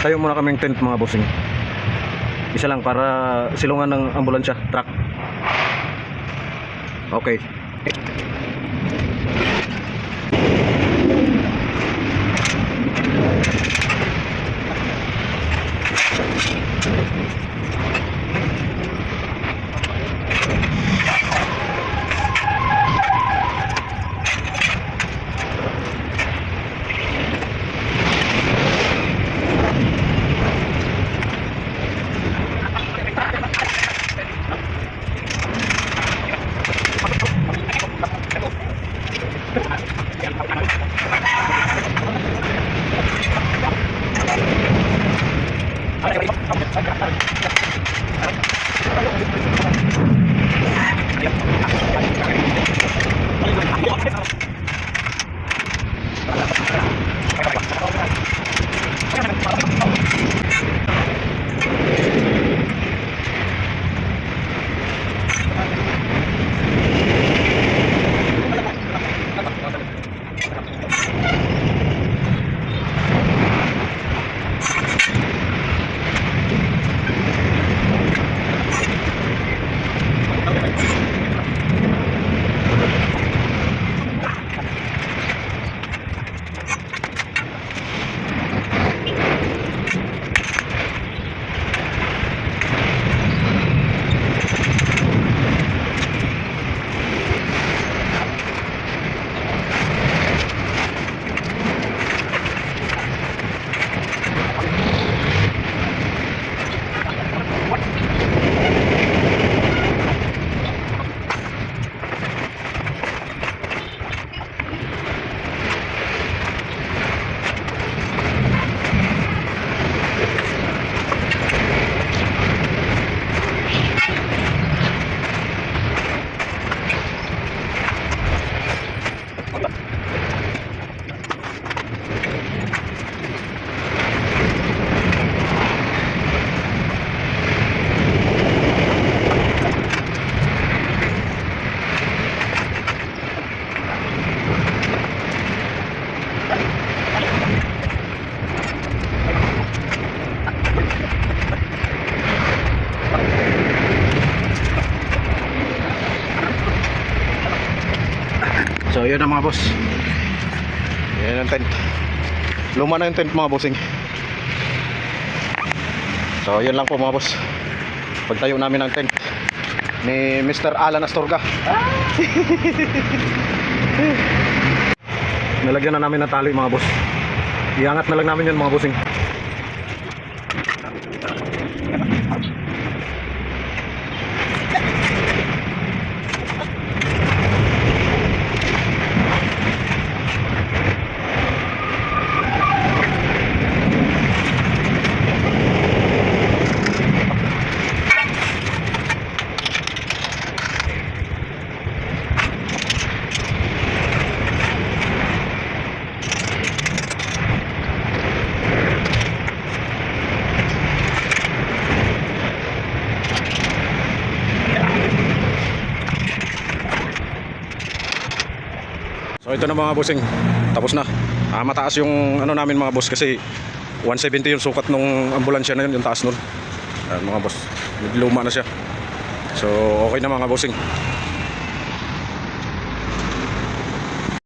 Tayo muna kaming tent mga bossing. Isa lang para silungan ng ambulansya, truck. Okay. So yun na mga boss. Yan ang tent. Luma na yung tent mga bossing. So yun lang po mga boss. Pagtayo namin ng tent ni Mr. Alan Astorga. Nalagyan na namin ng tali mga boss. Iangat na lang namin yun mga bossing. So ito na mga bossing, tapos na. Mataas yung ano namin mga boss kasi 170 yung sukat nung ambulansya na yun, yung taas nun. Mga boss, luma na siya. So okay na mga bossing.